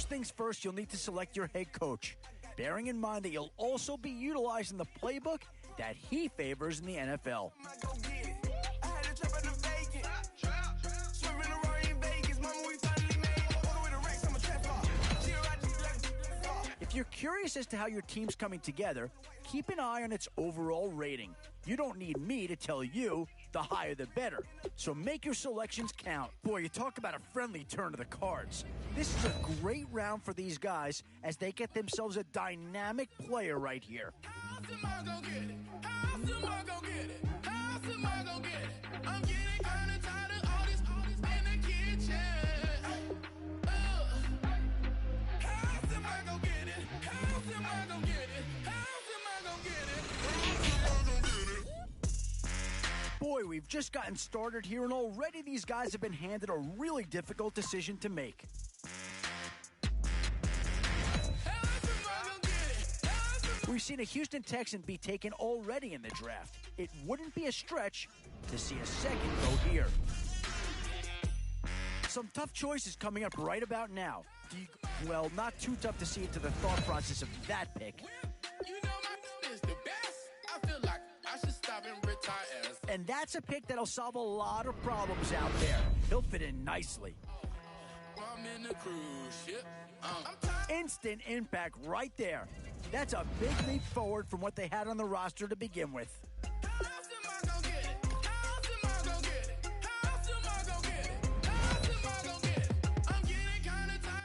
First things first, you'll need to select your head coach, bearing in mind that you'll also be utilizing the playbook that he favors in the NFL. If you're curious as to how your team's coming together, keep an eye on its overall rating. You don't need me to tell you, the higher the better. So make your selections count. Boy, you talk about a friendly turn of the cards. This is a great round for these guys as they get themselves a dynamic player right here. Boy, we've just gotten started here, and already these guys have been handed a really difficult decision to make. We've seen a Houston Texan be taken already in the draft. It wouldn't be a stretch to see a second go here. Some tough choices coming up right about now. Well, not too tough to see into the thought process of that pick. And that's a pick that'll solve a lot of problems out there. He'll fit in nicely. I'm in the cruise ship. Instant impact right there. That's a big leap forward from what they had on the roster to begin with.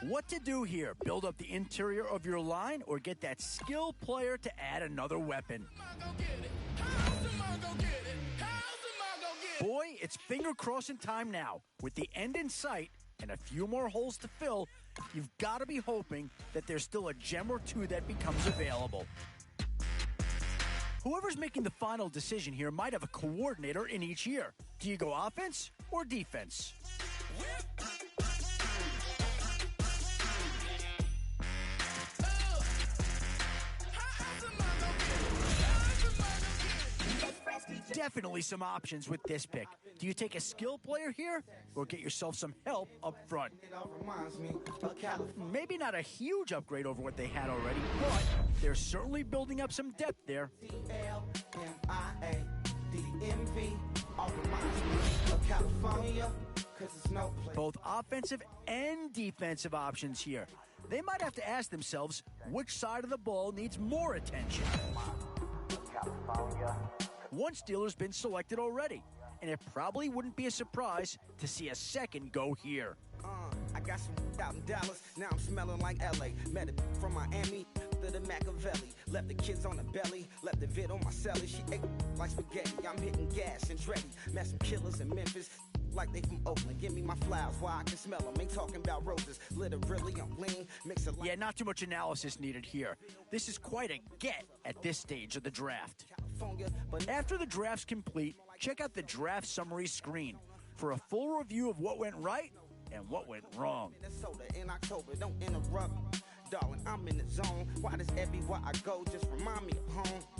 What to do here? Build up the interior of your line or get that skill player to add another weapon? Boy, it's finger-crossing time now. With the end in sight and a few more holes to fill, you've got to be hoping that there's still a gem or two that becomes available. Whoever's making the final decision here might have a coordinator in each year. Do you go offense or defense? Definitely some options with this pick. Do you take a skill player here or get yourself some help up front? Maybe not a huge upgrade over what they had already, but they're certainly building up some depth there. Both offensive and defensive options here. They might have to ask themselves which side of the ball needs more attention. One Steeler's been selected already, and it probably wouldn't be a surprise to see a second go here. I got some out in Dallas, now I'm smelling like LA. Met it from Miami to the Machiavelli. Left the kids on the belly, left the vid on my celly. She ate like spaghetti, I'm hitting gas and Dreddy. Met some killers in Memphis, like they from Oakland. Give me my flowers while I can smell them. Ain't talking about roses, literally I'm lean. Mix it like yeah, not too much analysis needed here. This is quite a get at this stage of the draft. But after the draft's complete, check out the draft summary screen for a full review of what went right and what went wrong. Minnesota in October, don't interrupt. Darling, I'm in the zone. Why does everywhere I go just remind me of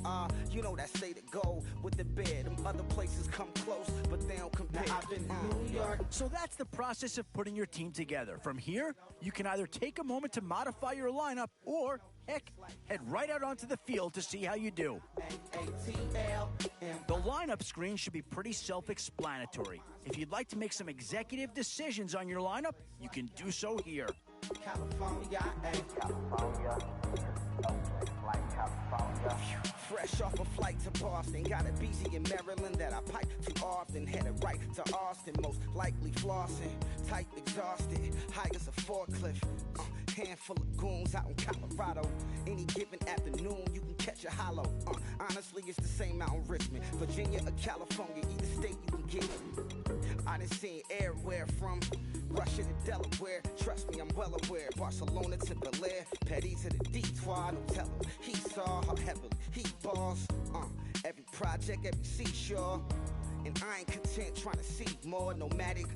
home? You know that state of gold with the bed. Them other places come close, but they don't compare. I've been in New York. So that's the process of putting your team together. From here, you can either take a moment to modify your lineup or, heck, head right out onto the field to see how you do. The lineup screen should be pretty self-explanatory. If you'd like to make some executive decisions on your lineup, you can do so here. California. Fresh off a flight to Boston, got a BZ in Maryland that I pipe too often. Headed right to Austin, most likely flossing. Tight, exhausted, high as a forklift. Handful of goons out in Colorado. Any given afternoon, you can catch a hollow. Honestly, it's the same out in Richmond, Virginia or California, either state you can get it. I done seen everywhere from Russia to Delaware. Trust me, I'm well aware. Barcelona to Bel Air, Petty to the Detroit. Don't tell him he saw how heavily he balls. Every project, every seashore. And I ain't content trying to see more nomadic.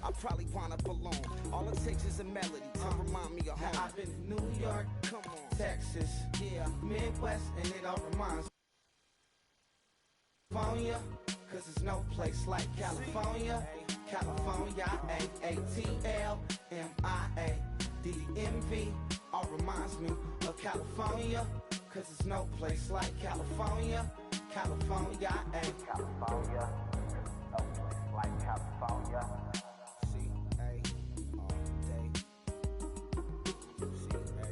I probably wanna belong. All it takes is a melody to remind me of home. I've been in New York, come on, Texas, yeah, Midwest, and it all reminds me. California, cause there's no place like California. California, A-A-T-L-M-I-A. DMV all reminds me of California, cause there's no place like California. California, ayy. California, no place like California. C-A all day. C-A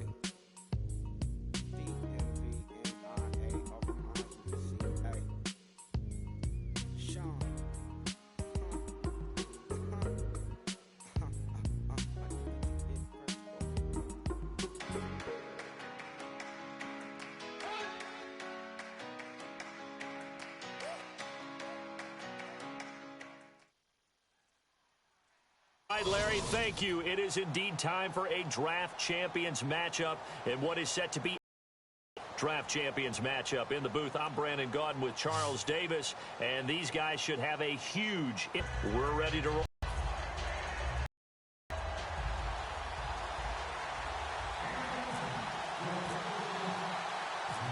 D-M-V-N-I-A all reminds me of C-A. Sean. All right, Larry, thank you. It is indeed time for a draft champions matchup and what is set to be draft champions matchup. In the booth, I'm Brandon Gaudin with Charles Davis, and these guys should have a huge... We're ready to roll.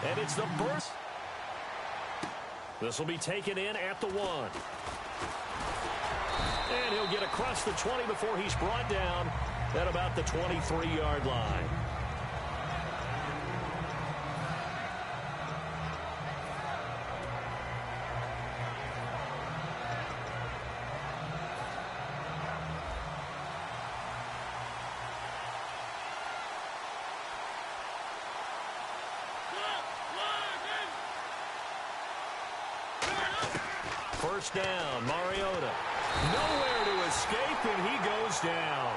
And it's the burst. This will be taken in at the 1. And he'll get across the 20 before he's brought down at about the 23-yard line. First down, Mariota. Nowhere to escape, and he goes down.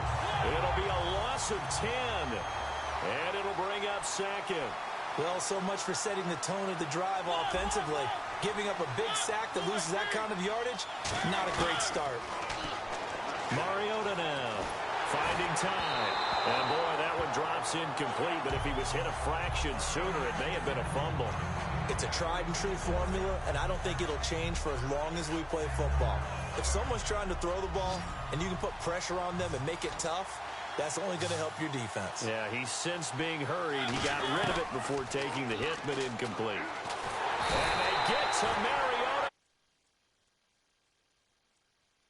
It'll be a loss of 10, and it'll bring up second. Well, so much for setting the tone of the drive offensively. Giving up a big sack that loses that kind of yardage, not a great start. Mariota now, finding time. And, boy, that one drops incomplete, but if he was hit a fraction sooner, it may have been a fumble. It's a tried-and-true formula, and I don't think it'll change for as long as we play football. If someone's trying to throw the ball and you can put pressure on them and make it tough, that's only going to help your defense. Yeah, he's since being hurried. He got rid of it before taking the hit, but incomplete. And they get to Mariota.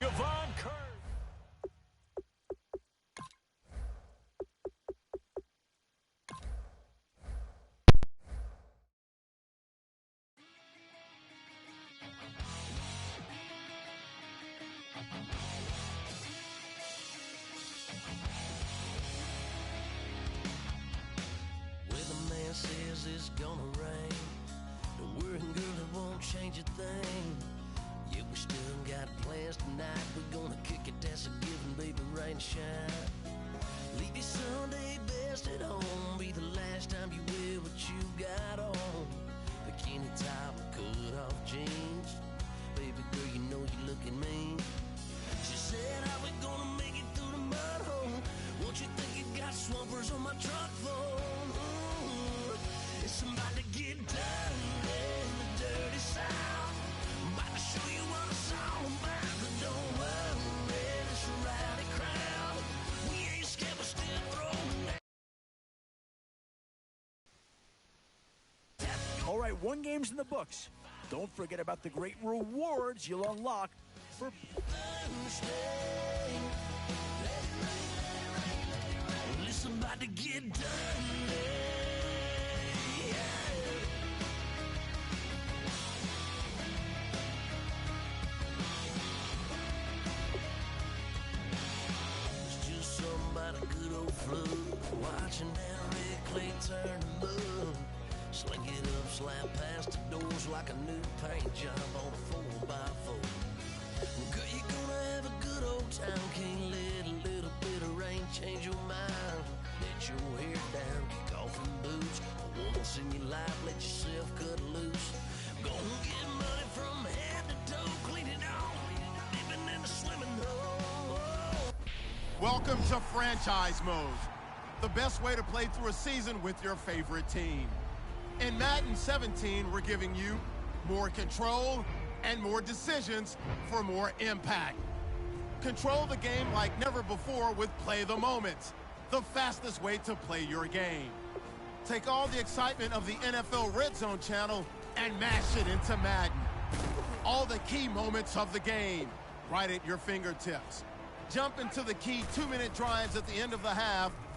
Javon Curry. Says it's gonna rain. Don't worry, girl, it won't change a thing. Yeah, we still got plans tonight. We're gonna kick it, that's a given, baby, rain and shine. Leave your Sunday best at home. Be the last time you wear what you got on. Bikini top and cut off jeans. Baby girl, you know you looking mean. She said, how we gonna make it through the mud hole? Won't you think you got swampers on my truck phone? It's about to get done in the dirty South. I'm about to show you what it's all about. But don't worry, it's a rowdy crowd. We ain't scared, we're still throwing that. All right, one game's in the books. Don't forget about the great rewards you'll unlock for... It's about to get done. Watching that red clay turn to mud. Sling it up, slap past the doors like a new paint job on a 4x4. Girl, you gonna have a good old time. Can't let a little bit of rain change your mind. Let your hair down, kick off your boots. Once in your life, let yourself cut loose. Go get money from head to toe, clean it off. Living in a swimming hole. Welcome to Franchise Mode, the best way to play through a season with your favorite team. In Madden 17, we're giving you more control and more decisions for more impact. Control the game like never before with Play the Moment, the fastest way to play your game. Take all the excitement of the NFL Red Zone channel and mash it into Madden. All the key moments of the game, right at your fingertips. Jump into the key 2-minute drives at the end of the half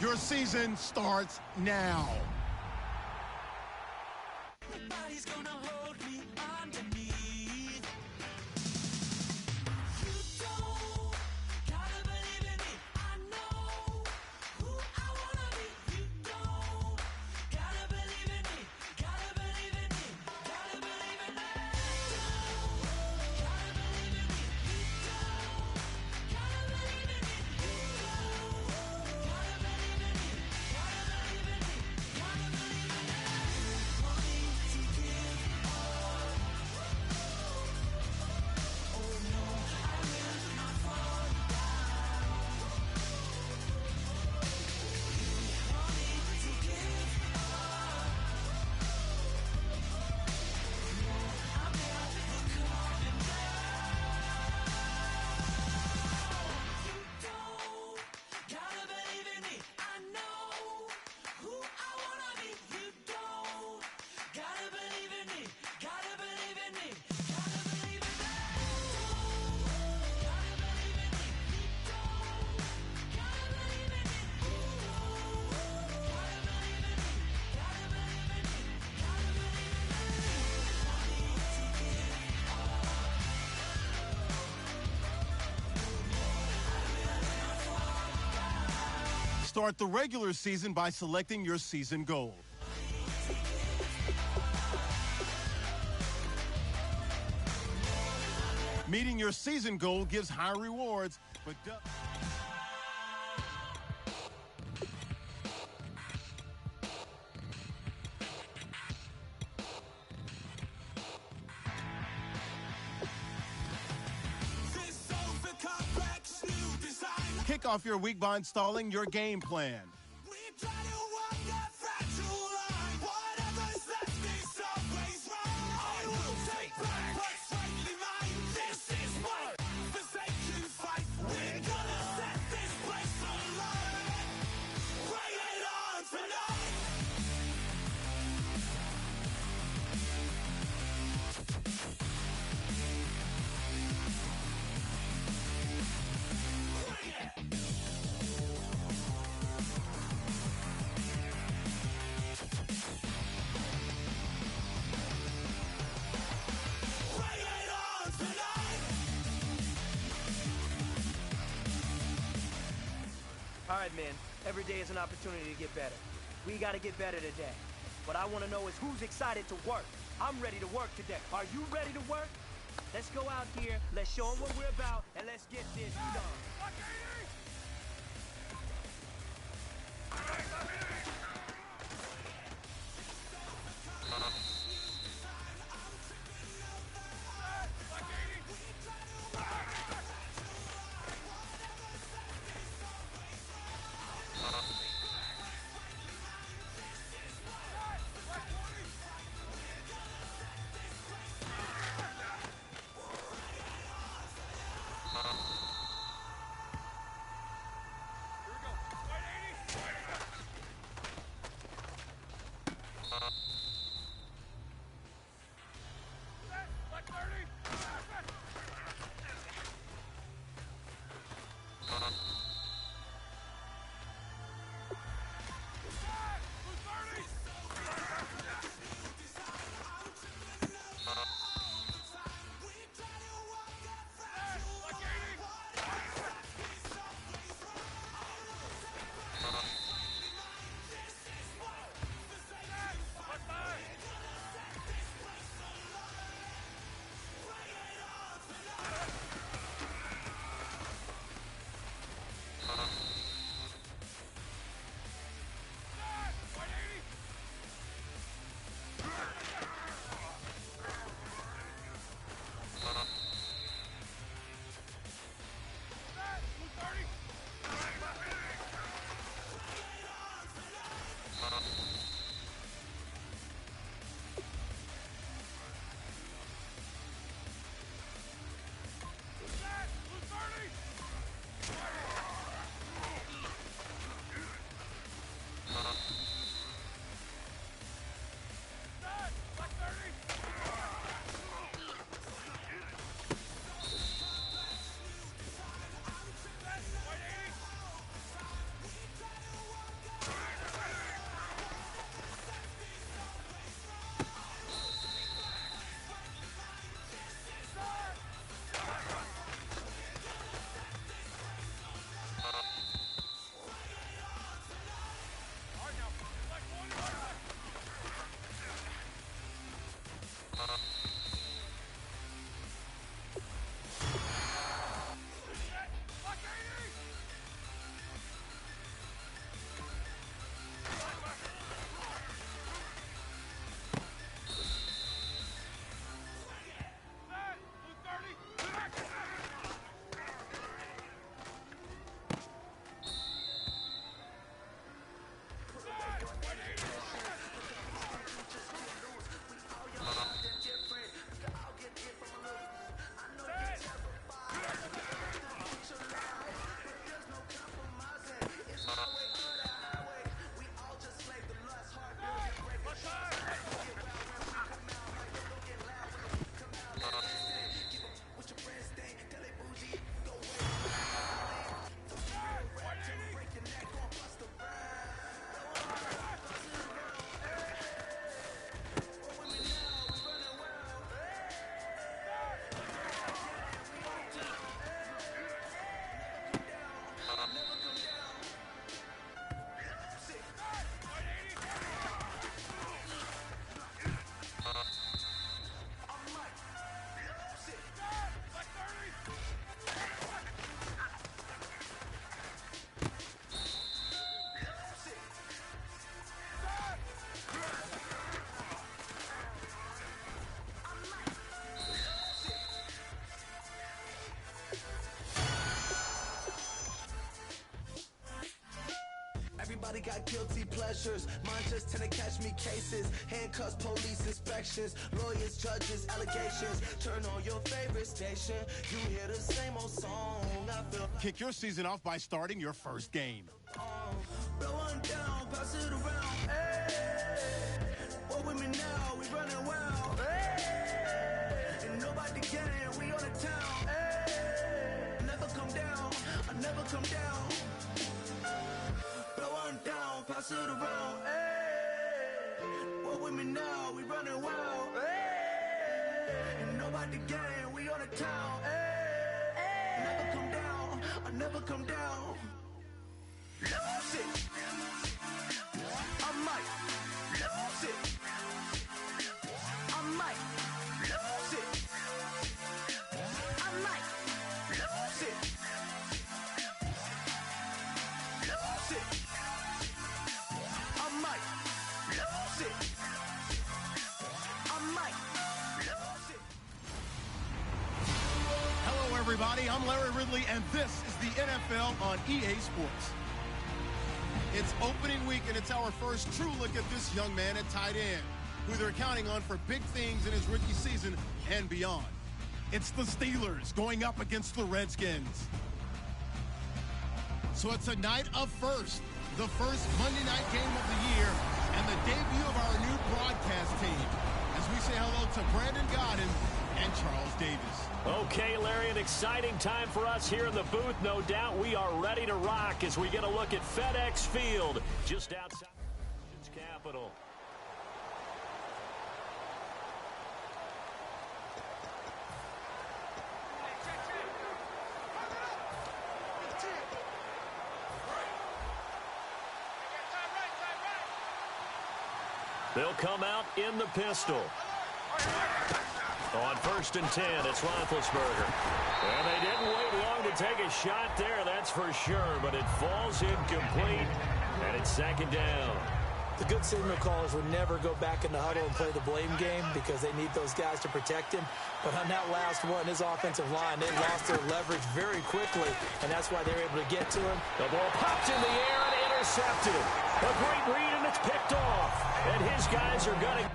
Your season starts now. Nobody's gonna hold me underneath. You don't gotta believe in me. I know who I wanna be. You don't gotta believe in me. Gotta believe in me. Gotta believe in me. Gotta believe in me. You don't gotta believe in me. You don't gotta believe in me. Gotta believe in me. Gotta believe in me. Money to give up. Oh no, I will not fall down. Money to give up. I'm never coming down. You don't gotta believe in me. I know who I wanna be. You don't gotta believe in me. Gotta believe in me. Gotta believe in me. Gotta believe in me. You don't gotta believe in me. You don't gotta believe in me. Gotta believe in me. Gotta believe in me. Money to give Start the regular season by selecting your season goal. Meeting your season goal gives high rewards, but this over complex new design. kick off your week by installing your game plan. We try to walk that fragile line. Whatever's left is always right. I will take back what's rightly mine. This is my forsaken fight. We're gonna set this place alight. Bring it on tonight. Bring it. Bring it on tonight. All right, man. Every day is an opportunity to get better. We got to get better today. What I want to know is who's excited to work. I'm ready to work today. Are you ready to work? Let's go out here, let's show them what we're about, and let's get this done. Everybody got guilty pleasures. Mine just tend to catch me cases. Handcuffs, police inspections, lawyers, judges, allegations. Turn on your favorite station. You hear the same old song. I feel Kick your season off by starting your first game. blow on down, pass it around. Hey, what with me now? We running wild. Hey, and nobody can. We on the town. Hey, never come down. I never come down. Blow on down, pass it around. Hey, what with me now? We running wild. Hey, and nobody can. We on the town. Hey, never come down. I never come down. Lose it. I might lose it. I might lose it. I might lose it. Lose it. I might lose it. I might lose it. Hello, everybody. I'm Larry Ridley, and this is the NFL on EA Sports. It's opening week, and it's our first true look at this young man at tight end, who they're counting on for big things in his rookie season and beyond. It's the Steelers going up against the Redskins. So it's a night of first, the first Monday night game of the year, and the debut of our new broadcast team, as we say hello to Brandon Godden and Charles Davis. Okay, Larry, an exciting time for us here in the booth. No doubt we are ready to rock as we get a look at FedEx Field, just outside the nation's capital. They'll come out in the pistol. On 1st and 10, it's Roethlisberger. And they didn't wait long to take a shot there, that's for sure. But it falls incomplete, and it's 2nd down. The good signal callers would never go back in the huddle and play the blame game because they need those guys to protect him. But on that last one, his offensive line, they lost their leverage very quickly, and that's why they were able to get to him. The ball popped in the air and intercepted. A great read, and it's picked off. And his guys are going to...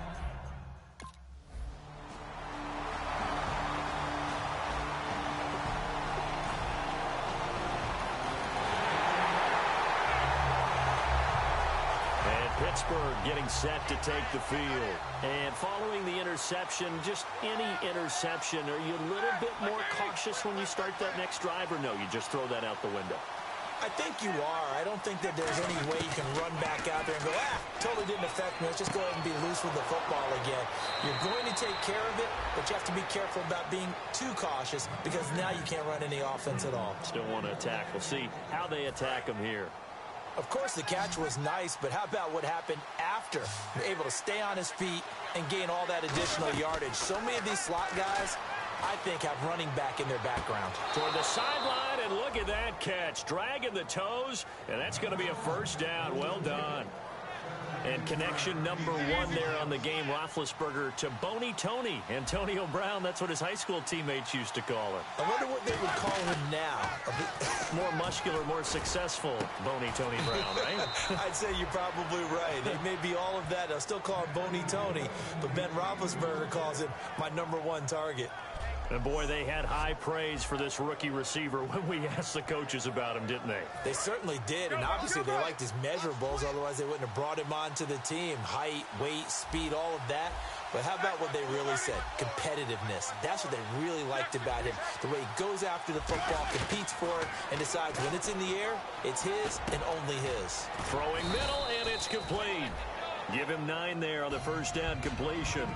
Pittsburgh getting set to take the field. And following the interception, just any interception, are you a little bit more cautious when you start that next drive, or no, you just throw that out the window? I think you are. I don't think that there's any way you can run back out there and go, totally didn't affect me. Let's just go ahead and be loose with the football again. You're going to take care of it, but you have to be careful about being too cautious because now you can't run any offense at all. Still want to attack. We'll see how they attack him here. Of course, the catch was nice, but how about what happened after? You're able to stay on his feet and gain all that additional yardage. So many of these slot guys, I think, have running back in their background. Toward the sideline, and look at that catch. Dragging the toes, and that's going to be a 1st down. Well done. And connection number 1 there on the game, Roethlisberger to Boney Tony. Antonio Brown, that's what his high school teammates used to call him. I wonder what they would call him now. More muscular, more successful Boney Tony Brown, right? I'd say you're probably right. It may be all of that. I'll still call him Boney Tony, but Ben Roethlisberger calls him my number 1 target. And, boy, they had high praise for this rookie receiver when we asked the coaches about him, didn't they? They certainly did, and obviously they liked his measurables. Otherwise, they wouldn't have brought him onto the team. Height, weight, speed, all of that. But how about what they really said? Competitiveness. That's what they really liked about him. The way he goes after the football, competes for it, and decides when it's in the air, it's his and only his. Throwing middle, and it's complete. Give him 9 there on the 1st down completion.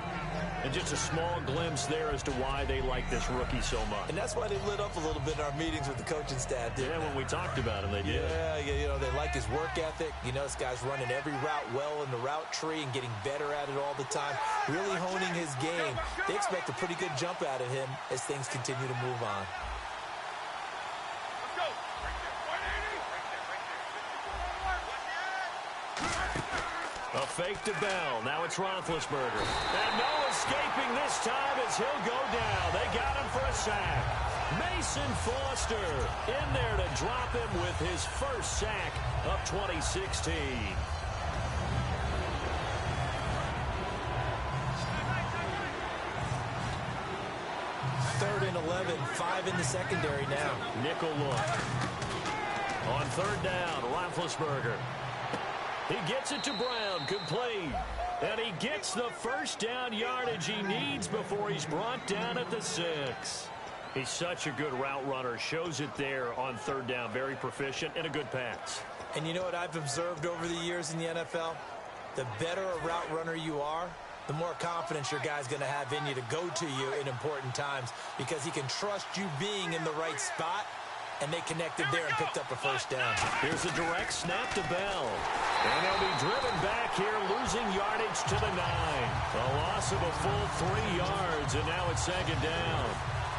And just a small glimpse there as to why they like this rookie so much. And that's why they lit up a little bit in our meetings with the coaching staff. Yeah, when we talked about him, they did. Yeah, you know, they like his work ethic. You know, this guy's running every route well in the route tree and getting better at it all the time. Really honing his game. They expect a pretty good jump out of him as things continue to move on. A fake to Bell. Now it's Roethlisberger. And no escaping this time as he'll go down. They got him for a sack. Mason Foster in there to drop him with his first sack of 2016. Third and 11, 5 in the secondary now. Nickel look. On third down, Roethlisberger. He gets it to Brown, complete. And he gets the first down yardage he needs before he's brought down at the 6. He's such a good route runner. Shows it there on third down. Very proficient and a good pass. And you know what I've observed over the years in the NFL? The better a route runner you are, the more confidence your guy's going to have in you to go to you in important times because he can trust you being in the right spot, and they connected there and picked up a first down. Here's a direct snap to Bell. And he'll be driven back here, losing yardage to the 9. A loss of a full 3 yards, and now it's second down.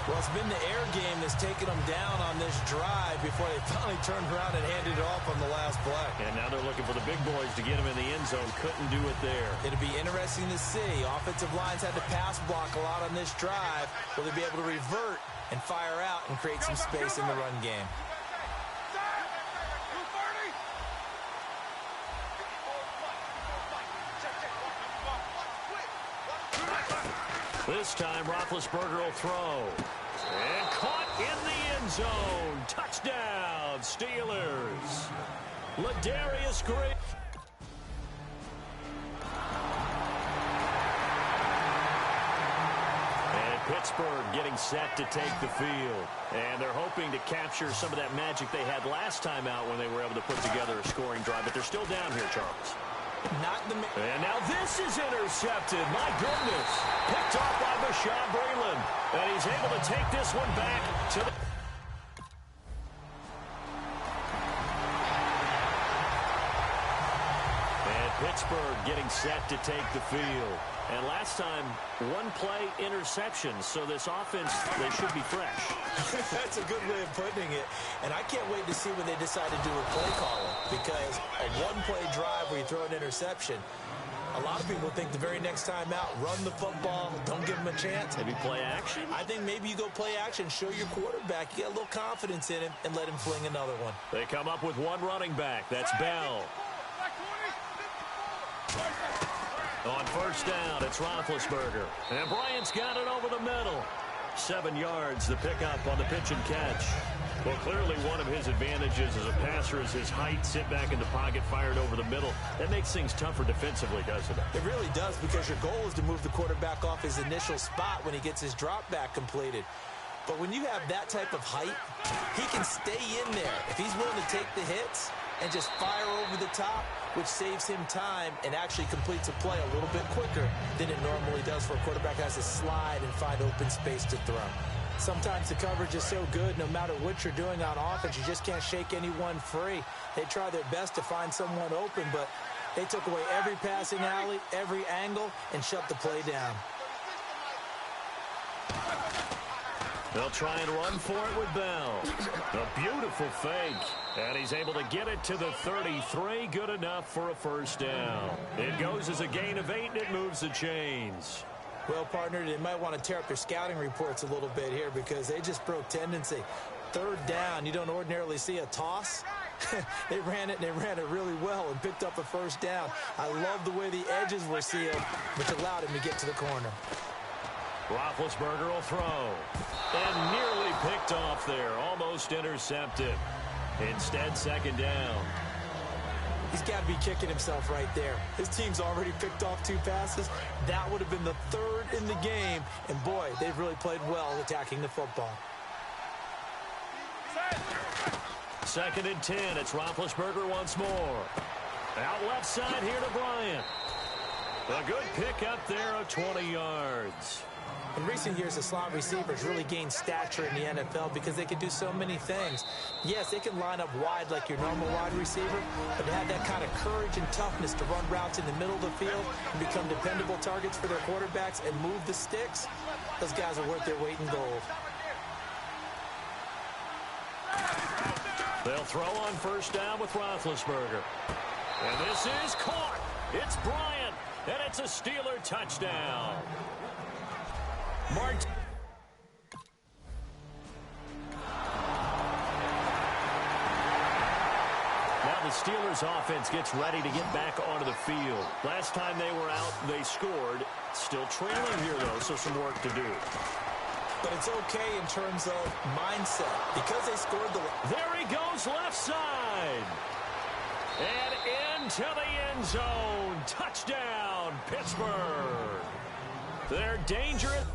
Well, it's been the air game that's taken them down on this drive before they finally turned around and handed it off on the last play. And now they're looking for the big boys to get him in the end zone. Couldn't do it there. It'll be interesting to see. Offensive lines had to pass block a lot on this drive. Will they be able to revert and fire out and create some space in the run game? This time, Roethlisberger will throw. And caught in the end zone. Touchdown, Steelers. Ladarius Green. And Pittsburgh getting set to take the field. And they're hoping to capture some of that magic they had last time out when they were able to put together a scoring drive. But they're still down here, Charles. And now this is intercepted. My goodness. Picked off by Bashaud Breeland. And he's able to take this one back to the... And Pittsburgh getting set to take the field. And last time, one play interception. So this offense, they should be fresh. That's a good way of putting it. And I can't wait to see when they decide to do a play calling. Because a one-play drive where you throw an interception, a lot of people think the very next time out, run the football, don't give them a chance. Maybe play action? I think maybe you go play action, show your quarterback, you get a little confidence in him, and let him fling another one. They come up with one running back. That's Bell. On first down, it's Roethlisberger. And Bryant's got it over the middle. 7 yards, the pickup on the pitch and catch. Well, clearly one of his advantages as a passer is his height. Sit back in the pocket, fired over the middle. That makes things tougher defensively, doesn't it? It really does, because your goal is to move the quarterback off his initial spot when he gets his drop back completed. But when you have that type of height, he can stay in there. If he's willing to take the hits and just fire over the top, which saves him time and actually completes a play a little bit quicker than it normally does for a quarterback who has to slide and find open space to throw. Sometimes the coverage is so good, no matter what you're doing on offense, you just can't shake anyone free. They try their best to find someone open, but they took away every passing alley, every angle, and shut the play down. They'll try and run for it with Bell. A beautiful fake. And he's able to get it to the 33. Good enough for a first down. It goes as a gain of 8, and it moves the chains. Well, partner, they might want to tear up their scouting reports a little bit here because they just broke tendency. Third down, you don't ordinarily see a toss. They ran it, and they ran it really well and picked up a first down. I love the way the edges were sealed, which allowed him to get to the corner. Roethlisberger will throw. And nearly picked off there. Almost intercepted. Instead, second down. He's got to be kicking himself right there. His team's already picked off 2 passes. That would have been the 3rd in the game. And, boy, they've really played well attacking the football. Second and 10. It's Roethlisberger once more. Out left side here to Bryant. A good pickup there of 20 yards. In recent years, the slot receivers really gained stature in the NFL because they can do so many things. Yes, they can line up wide like your normal wide receiver, but to have that kind of courage and toughness to run routes in the middle of the field and become dependable targets for their quarterbacks and move the sticks, those guys are worth their weight in gold. They'll throw on first down with Roethlisberger. And this is caught. It's Bryant, and it's a Steeler touchdown. the Steelers offense gets ready to get back onto the field. Last time they were out, they scored. Still trailing here, though, so some work to do. But it's okay in terms of mindset because they scored the... There he goes, left side. And into the end zone. Touchdown, Pittsburgh. They're dangerous.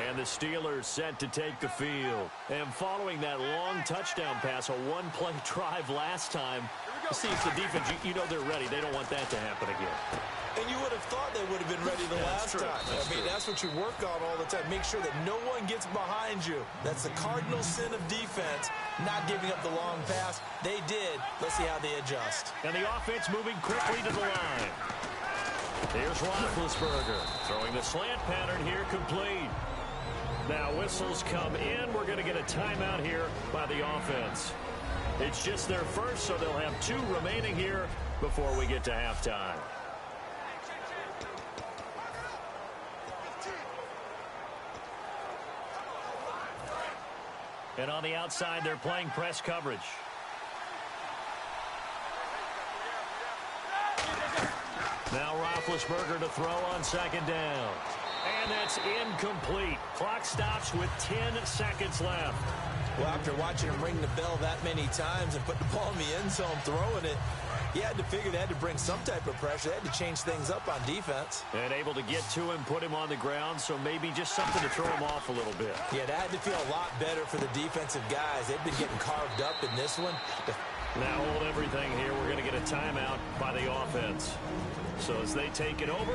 And the Steelers set to take the field. And following that long touchdown pass, a one-play drive last time, see, it's the defense, you know they're ready. They don't want that to happen again. And you would have thought they would have been ready the last time. That's what you work on all the time. Make sure that no one gets behind you. That's the cardinal sin of defense, not giving up the long pass. They did. Let's see how they adjust. And the offense moving quickly to the line. Here's Roethlisberger throwing the slant pattern here, complete. Now whistles come in. We're going to get a timeout here by the offense. It's just their first, so they'll have 2 remaining here before we get to halftime. And on the outside, they're playing press coverage. Now Roethlisberger to throw on second down. And that's incomplete. Clock stops with 10 seconds left. Well, after watching him ring the bell that many times and put the ball in the end zone, throwing it, he had to figure they had to bring some type of pressure. They had to change things up on defense. And able to get to him, put him on the ground, so maybe just something to throw him off a little bit. Yeah, that had to feel a lot better for the defensive guys. They've been getting carved up in this one. Now hold everything here. We're going to get a timeout by the offense. So as they take it over...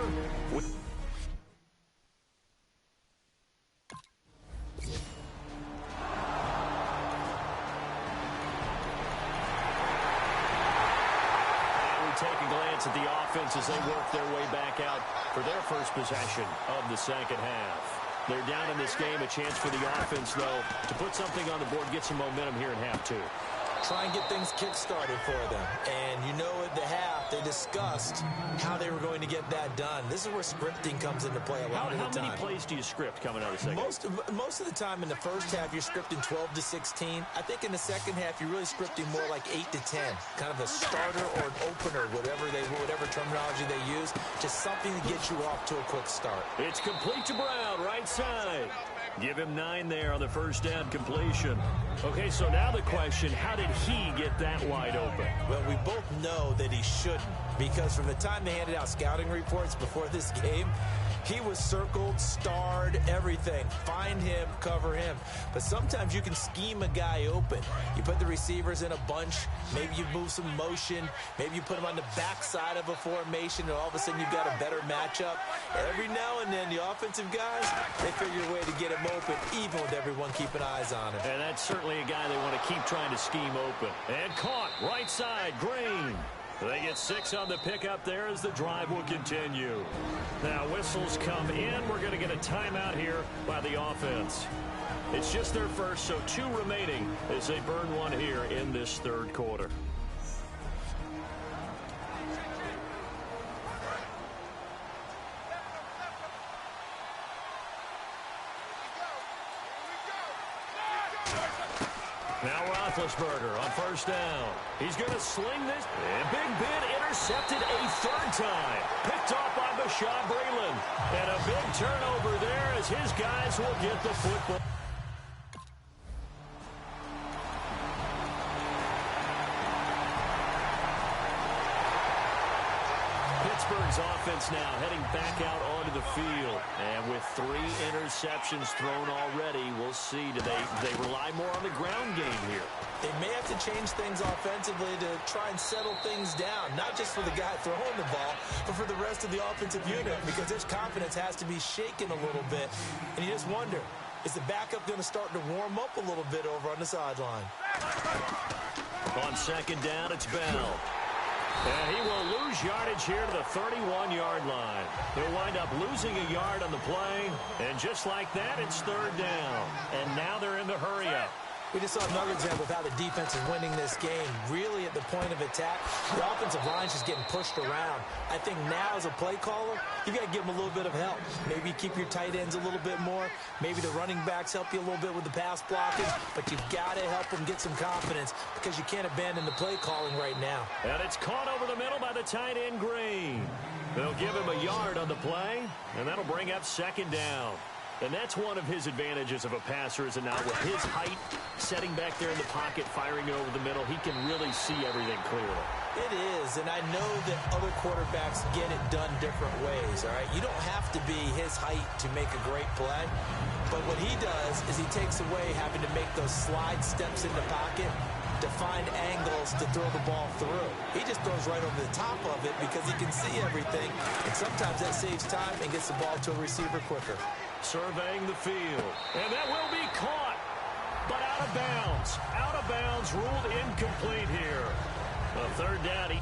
take a glance at the offense as they work their way back out for their first possession of the second half. They're down in this game. A chance for the offense, though, to put something on the board, get some momentum here in half 2. Try and get things kick-started for them. And you know at the half, they discussed how they were going to get that done. This is where scripting comes into play a lot of the time. How many plays do you script coming out of the second? Most of the time in the first half, you're scripting 12 to 16. I think in the second half, you're really scripting more like 8 to 10. Kind of a starter or an opener, whatever terminology they use. Just something to get you off to a quick start. It's complete to Brown, right side. Give him 9 there on the first down completion. Okay, so now the question, how did he get that wide open? Well, we both know that he shouldn't, because from the time they handed out scouting reports before this game, he was circled, starred, everything. Find him, cover him. But sometimes you can scheme a guy open. You put the receivers in a bunch. Maybe you move some motion. Maybe you put him on the backside of a formation, and all of a sudden you've got a better matchup. Every now and then, the offensive guys, they figure a way to get him open, even with everyone keeping eyes on him. And that's certainly a guy they want to keep trying to scheme open. And caught, right side, Green. They get 6 on the pickup there as the drive will continue. Now whistles come in. We're going to get a timeout here by the offense. It's just their first, so 2 remaining as they burn 1 here in this third quarter. Now Roethlisberger on first down. He's going to sling this. And Big Ben intercepted a 3rd time. Picked off by Bashaud Breeland. And a big turnover there as his guys will get the football. Pittsburgh's offense now heading back out onto the field. And with 3 interceptions thrown already, we'll see. Do they rely more on the ground game here? They may have to change things offensively to try and settle things down, not just for the guy throwing the ball, but for the rest of the offensive unit, because his confidence has to be shaken a little bit. And you just wonder, is the backup going to start to warm up a little bit over on the sideline? On second down, it's Bell. And he will lose yardage here to the 31-yard line. He'll wind up losing a yard on the play. And just like that, it's 3rd down. And now they're in the hurry-up. We just saw another example of how the defense is winning this game. Really at the point of attack, the offensive line's just getting pushed around. I think now as a play caller, you got to give them a little bit of help. Maybe keep your tight ends a little bit more. Maybe the running backs help you a little bit with the pass blocking. But you've got to help them get some confidence because you can't abandon the play calling right now. And it's caught over the middle by the tight end, Green. They'll give him a yard on the play, and that'll bring up second down. And that's one of his advantages of a passer, is now with his height, setting back there in the pocket, firing it over the middle, he can really see everything clearly. It is, and I know that other quarterbacks get it done different ways, all right? You don't have to be his height to make a great play, but what he does is he takes away having to make those slide steps in the pocket to find angles to throw the ball through. He just throws right over the top of it because he can see everything, and sometimes that saves time and gets the ball to a receiver quicker. Surveying the field, and that will be caught, but out of bounds. Out of bounds, ruled incomplete here. A third down.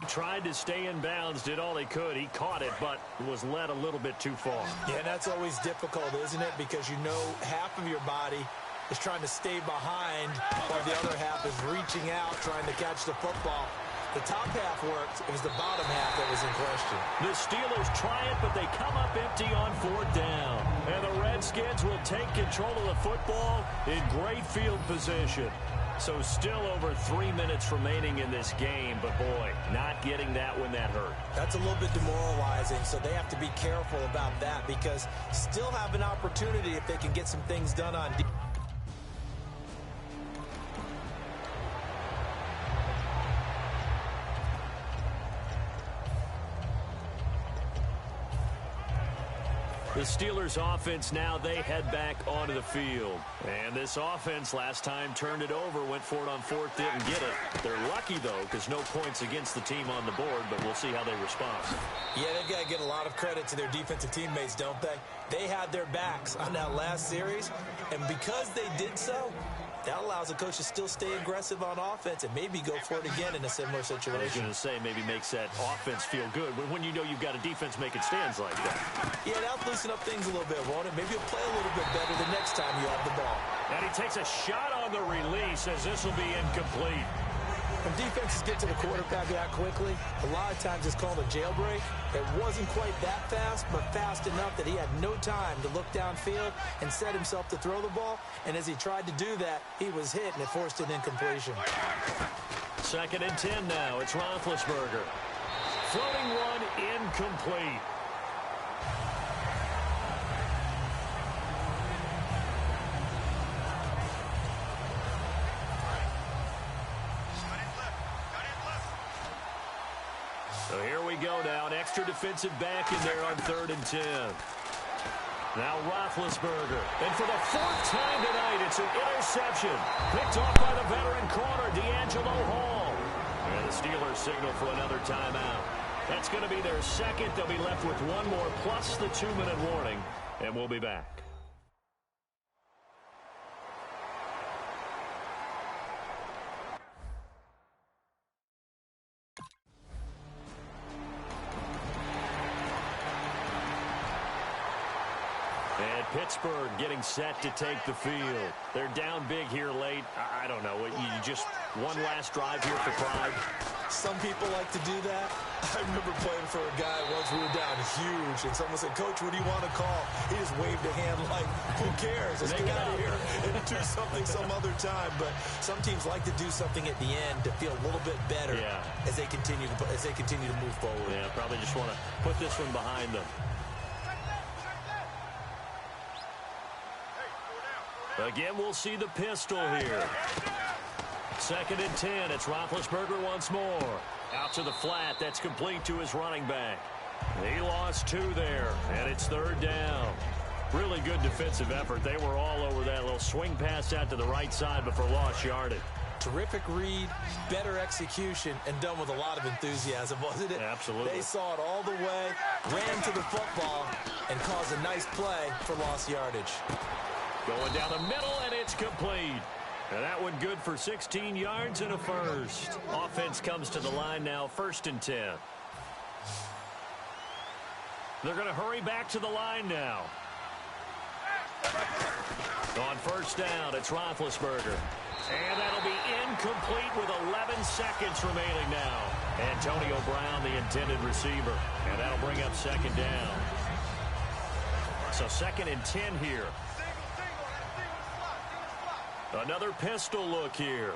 Tried to stay in bounds, did all he could. He caught it, but was led a little bit too far. Yeah, that's always difficult, isn't it? Because you know half of your body is trying to stay behind while the other half is reaching out, trying to catch the football. The top half worked. It was the bottom half that was in question. The Steelers try it, but they come up empty on fourth down. And the Redskins will take control of the football in great field position. So still over 3 minutes remaining in this game, but boy, not getting that when that hurt. That's a little bit demoralizing, so they have to be careful about that because still have an opportunity if they can get some things done on defense. The Steelers offense now, they head back onto the field. And this offense last time turned it over, went for it on fourth, didn't get it. They're lucky, though, because no points against the team on the board, but we'll see how they respond. Yeah, they've got to get a lot of credit to their defensive teammates, don't they? They had their backs on that last series, and because they did so, that allows the coach to still stay aggressive on offense and maybe go for it again in a similar situation. I was going to say, maybe makes that offense feel good when you know you've got a defense making stands like that. Yeah, that'll loosen up things a little bit, won't it? Maybe you'll play a little bit better the next time you have the ball. And he takes a shot on the release as this will be incomplete. When defenses get to the quarterback that quickly, a lot of times it's called a jailbreak. It wasn't quite that fast, but fast enough that he had no time to look downfield and set himself to throw the ball. And as he tried to do that, he was hit, and it forced an incompletion. 2nd and 10 now. It's Roethlisberger. Floating one, incomplete. So here we go now, an extra defensive back in there on 3rd and 10. Now Roethlisberger. And for the 4th time tonight, it's an interception. Picked off by the veteran corner, D'Angelo Hall. And the Steelers signal for another timeout. That's going to be their second. They'll be left with one more, plus the 2-minute warning. And we'll be back. And Pittsburgh getting set to take the field. They're down big here late. I don't know. You just one last drive here for pride. Some people like to do that. I remember playing for a guy once. We were down huge, and someone said, "Coach, what do you want to call?" He just waved a hand like, "Who cares? Let's get out of here and do something some other time." But some teams like to do something at the end to feel a little bit better as they continue to move forward. Yeah, probably just want to put this one behind them. Again, we'll see the pistol here. 2nd and 10. It's Roethlisberger once more. Out to the flat. That's complete to his running back. He lost 2 there, and it's 3rd down. Really good defensive effort. They were all over that little swing pass out to the right side, but for lost yardage. Terrific read, better execution, and done with a lot of enthusiasm, wasn't it? Absolutely. They saw it all the way, ran to the football, and caused a nice play for lost yardage. Going down the middle, and it's complete. And that one good for 16 yards and a first. Offense comes to the line now, 1st and 10. They're going to hurry back to the line now. On 1st down, it's Roethlisberger. And that'll be incomplete with 11 seconds remaining now. Antonio Brown, the intended receiver. And that'll bring up 2nd down. So 2nd and 10 here. Another pistol look here.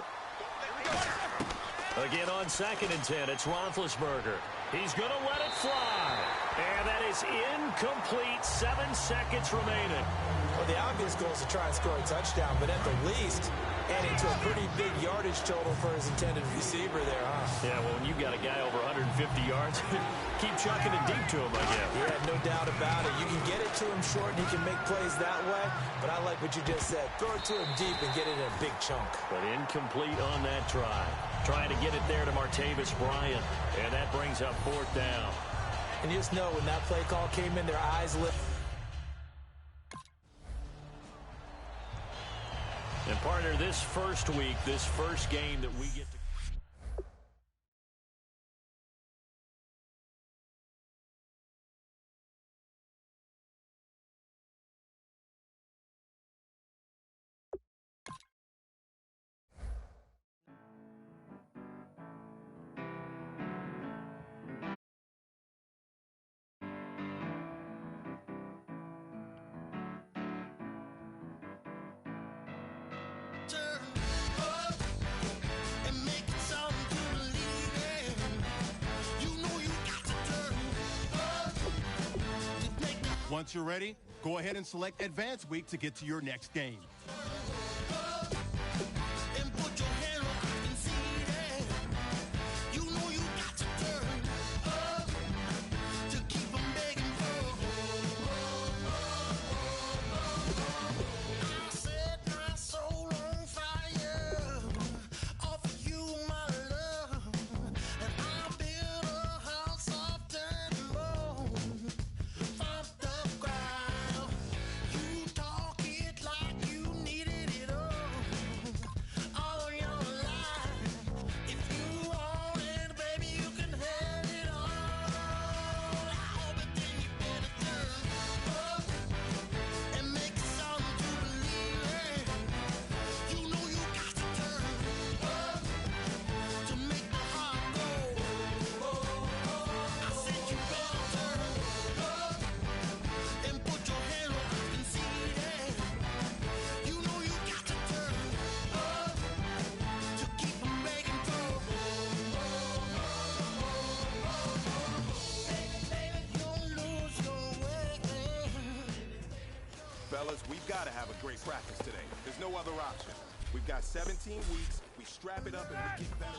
Again on 2nd and 10, it's Roethlisberger. He's going to let it fly. And that is incomplete. 7 seconds remaining. Well, the obvious goal is to try and score a touchdown, but at the least, adding to a pretty big yardage total for his intended receiver there, huh? Yeah, well, when you've got a guy over 150 yards, keep chucking it deep to him, I guess. Yeah, no doubt about it. You can get it to him short, and he can make plays that way, but I like what you just said. Throw it to him deep and get it in a big chunk. But incomplete on that try. Trying to get it there to Martavis Bryant, and that brings up 4th down. And you just know when that play call came in, their eyes lit. And partner, this first week, this first game that we get to... Once you're ready, go ahead and select Advanced Week to get to your next game. Fellas, we've got to have a great practice today. There's no other option. We've got 17 weeks. We strap it up and we get better.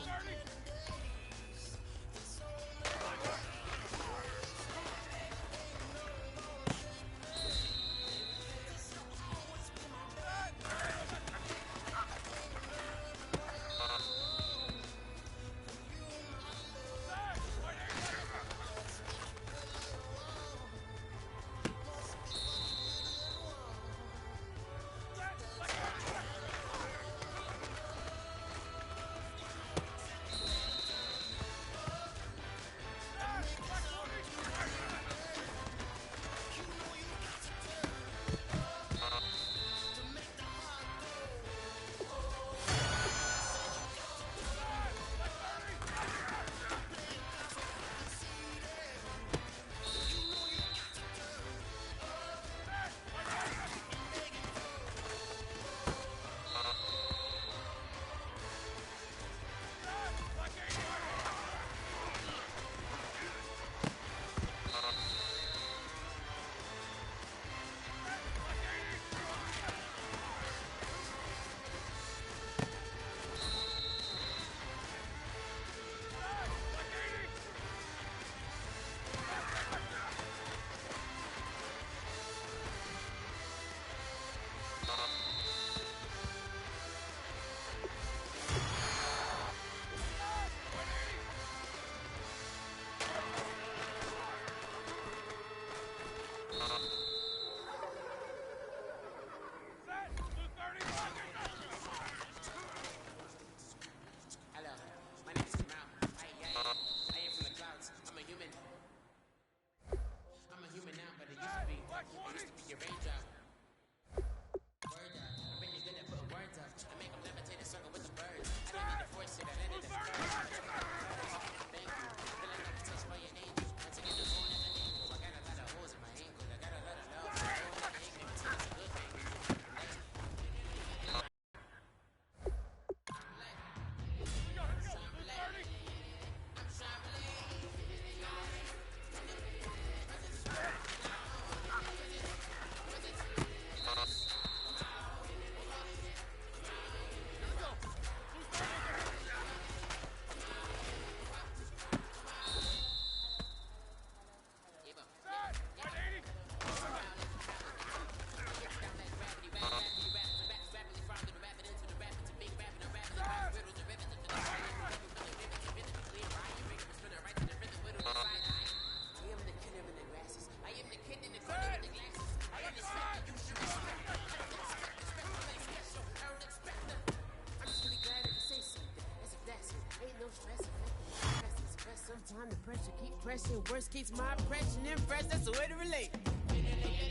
Even worse keeps my impression impressed. That's the way to relate.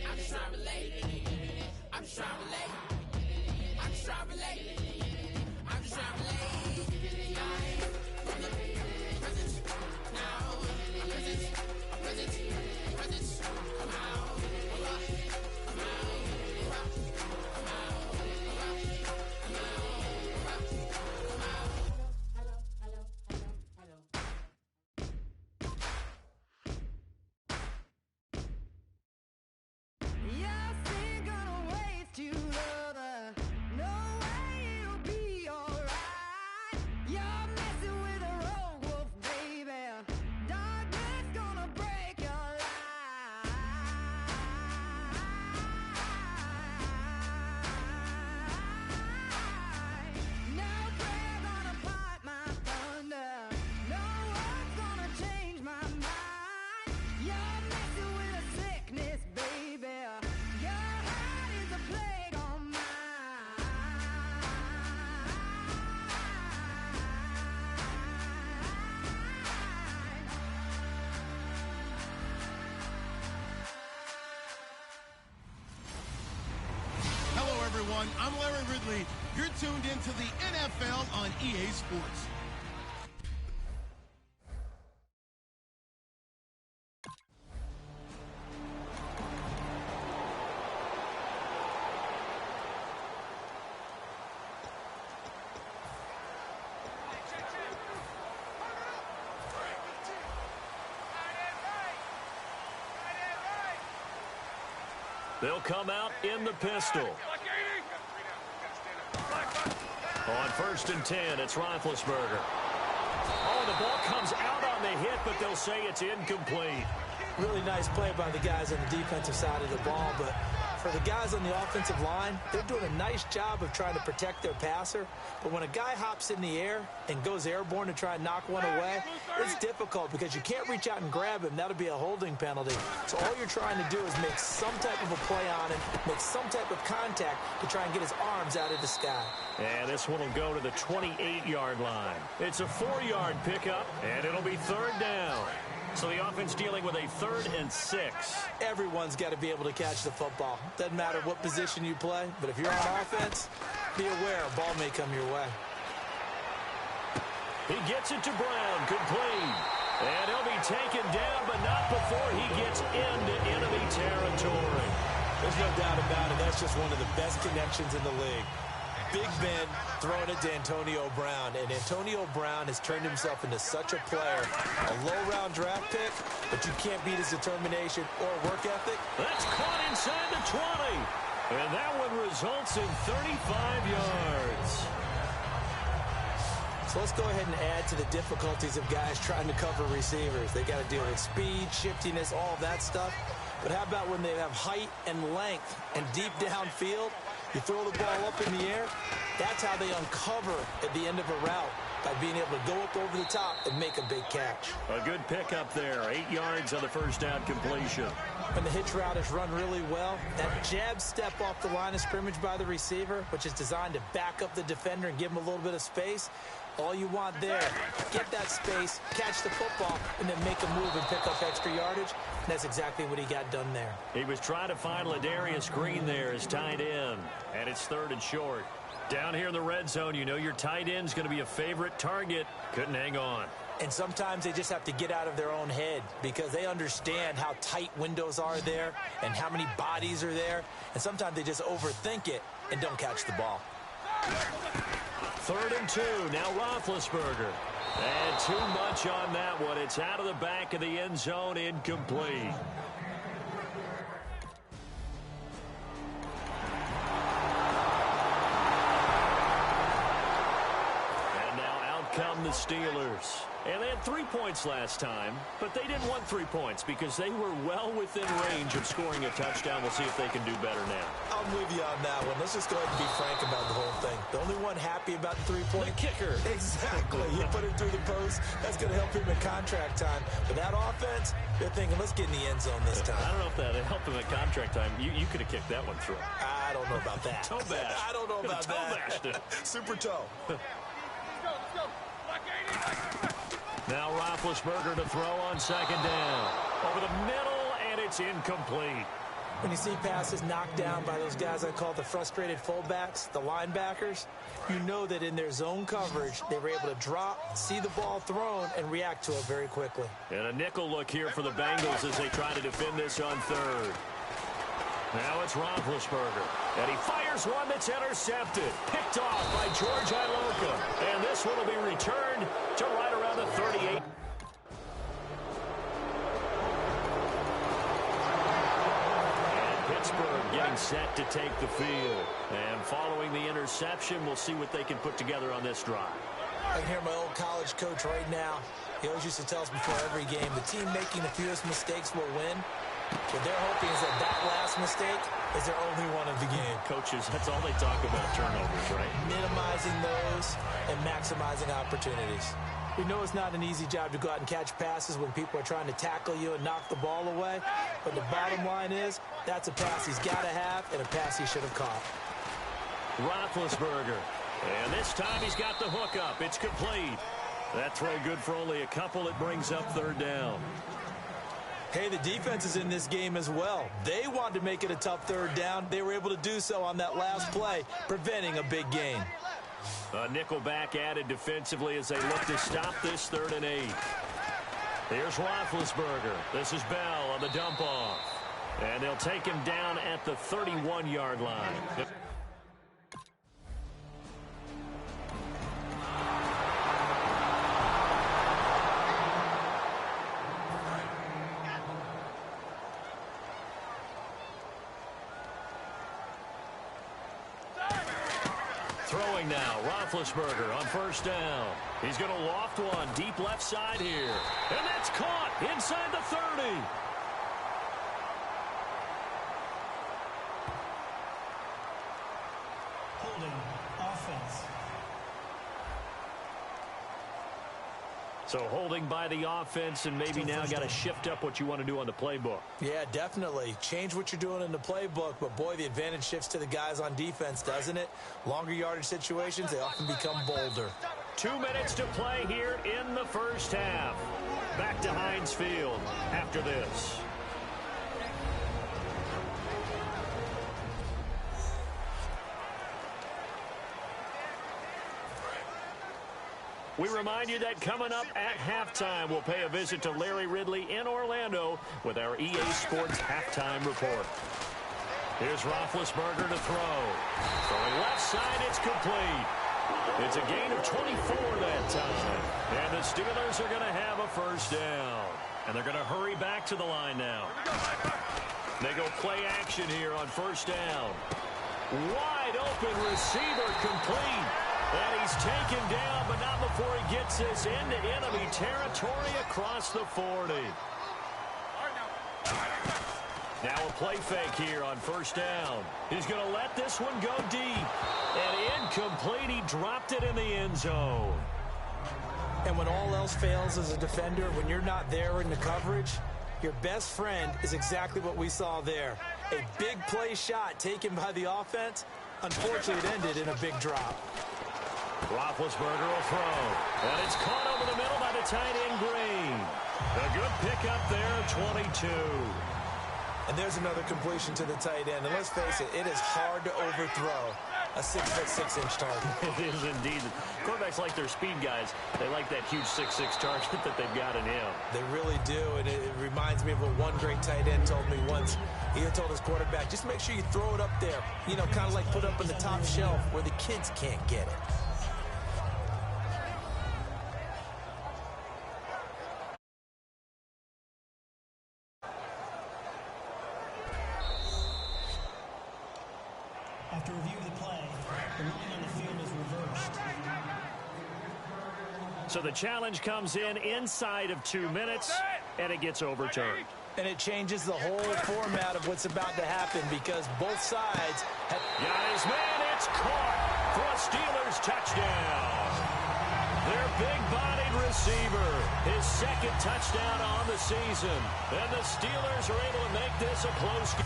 I'm just trying to relate. I'm just trying to relate. I'm just trying to relate. I'm just trying to relate. From the present now. I'm present. I'm present. Present. Come out. Come out. Come out. Come out. Everyone, I'm Larry Ridley. You're tuned into the NFL on EA Sports. They'll come out in the pistol. On 1st and 10, it's Roethlisberger. Oh, the ball comes out on the hit, but they'll say it's incomplete. Really nice play by the guys on the defensive side of the ball, but for the guys on the offensive line, they're doing a nice job of trying to protect their passer. But when a guy hops in the air and goes airborne to try and knock one away, it's difficult because you can't reach out and grab him. That'll be a holding penalty. So all you're trying to do is make some type of a play on him, make some type of contact to try and get his arms out of the sky. And this one will go to the 28-yard line. It's a 4-yard pickup, and it'll be 3rd down. So the offense dealing with a 3rd and 6. Everyone's got to be able to catch the football. Doesn't matter what position you play, but if you're on offense, be aware a ball may come your way. He gets it to Brown, complete. And he'll be taken down, but not before he gets into enemy territory. There's no doubt about it. That's just one of the best connections in the league. Big Ben throwing it to Antonio Brown, and Antonio Brown has turned himself into such a player. A low-round draft pick, but you can't beat his determination or work ethic. That's caught inside the 20, and that one results in 35 yards. So let's go ahead and add to the difficulties of guys trying to cover receivers. They got to deal with speed, shiftiness, all of that stuff. But how about when they have height and length and deep downfield? You throw the ball up in the air, that's how they uncover at the end of a route, by being able to go up over the top and make a big catch. A good pickup there, 8 yards on the 1st down completion. When the hitch route is run really well, that jab step off the line of scrimmage by the receiver, which is designed to back up the defender and give him a little bit of space, all you want there, get that space, catch the football, and then make a move and pick up extra yardage. And that's exactly what he got done there. He was trying to find Ladarius Green there as tight end, and it's 3rd and short. Down here in the red zone, you know your tight end's going to be a favorite target. Couldn't hang on. And sometimes they just have to get out of their own head because they understand how tight windows are there and how many bodies are there. And sometimes they just overthink it and don't catch the ball. 3rd and 2, now Roethlisberger. And too much on that one. It's out of the back of the end zone, incomplete. And now out come the Steelers. And they had 3 points last time, but they didn't want 3 points because they were well within range of scoring a touchdown. We'll see if they can do better now. I'm with you on that one. Let's just go ahead and be frank about the whole thing. The only one happy about the 3-point... The kicker. Exactly. You put it through the post. That's going to help him in contract time. But that offense, they're thinking, let's get in the end zone this time. I don't know if that helped him at contract time. You could have kicked that one through. I don't know about that. Toe bash. I don't know about toe that. Bashed it. Super toe. Let's go. Like 80. Now Roethlisberger to throw on second down. Over the middle, and it's incomplete. When you see passes knocked down by those guys I call the frustrated fullbacks, the linebackers, you know that in their zone coverage, they were able to drop, see the ball thrown, and react to it very quickly. And a nickel look here for the Bengals as they try to defend this on third. Now it's Roethlisberger, and he fires one that's intercepted. Picked off by George Iloka. And this one will be returned to right around the 38. Pittsburgh getting set to take the field. And following the interception, we'll see what they can put together on this drive. I can hear my old college coach right now. He always used to tell us before every game, the team making the fewest mistakes will win. What they're hoping is that last mistake is their only one of the game. Coaches, that's all they talk about, turnovers, right? Minimizing those and maximizing opportunities. We know it's not an easy job to go out and catch passes when people are trying to tackle you and knock the ball away. But the bottom line is, that's a pass he's got to have and a pass he should have caught. Roethlisberger. And this time he's got the hook up. It's complete. That throw good for only a couple. It brings up third down. Hey, the defense is in this game as well. They wanted to make it a tough third down. They were able to do so on that last play, preventing a big gain. A nickel back added defensively as they look to stop this 3rd and 8. Here's Roethlisberger. This is Bell on the dump off. And they'll take him down at the 31-yard line. Throwing now, Roethlisberger on first down. He's going to loft one deep left side here. And that's caught inside the 30. Holding offense. So holding by the offense, and maybe now got to shift up what you want to do on the playbook. Yeah, definitely. Change what you're doing in the playbook, but boy, the advantage shifts to the guys on defense, doesn't it? Longer yardage situations, they often become bolder. 2 minutes to play here in the first half. Back to Heinz Field after this. We remind you that coming up at halftime, we'll pay a visit to Larry Ridley in Orlando with our EA Sports Halftime Report. Here's Roethlisberger to throw. Throwing left side, it's complete. It's a gain of 24 that time. And the Steelers are going to have a first down. And they're going to hurry back to the line now. They go play action here on first down. Wide open receiver complete. And he's taken down, but not before he gets this into enemy territory across the 40. Now a play fake here on first down. He's going to let this one go deep. And incomplete. He dropped it in the end zone. And when all else fails as a defender, when you're not there in the coverage, your best friend is exactly what we saw there. A big play shot taken by the offense. Unfortunately, it ended in a big drop. Roethlisberger will throw. And it's caught over the middle by the tight end Green. A good pickup there, 22. And there's another completion to the tight end. And let's face it, it is hard to overthrow a 6'6" target. It is indeed. Quarterbacks like their speed guys. They like that huge 6'6" target that they've got in him. They really do. And it reminds me of what one great tight end told me once. He told his quarterback, just make sure you throw it up there. You know, kind of like put up on the top shelf where the kids can't get it. After review of the play, the ruling on the field is reversed. So the challenge comes in inside of 2 minutes, and it gets overturned. And it changes the whole format of what's about to happen because both sides have... Got his man, it's caught for a Steelers touchdown. Their big-bodied receiver, his second touchdown on the season. And the Steelers are able to make this a close game.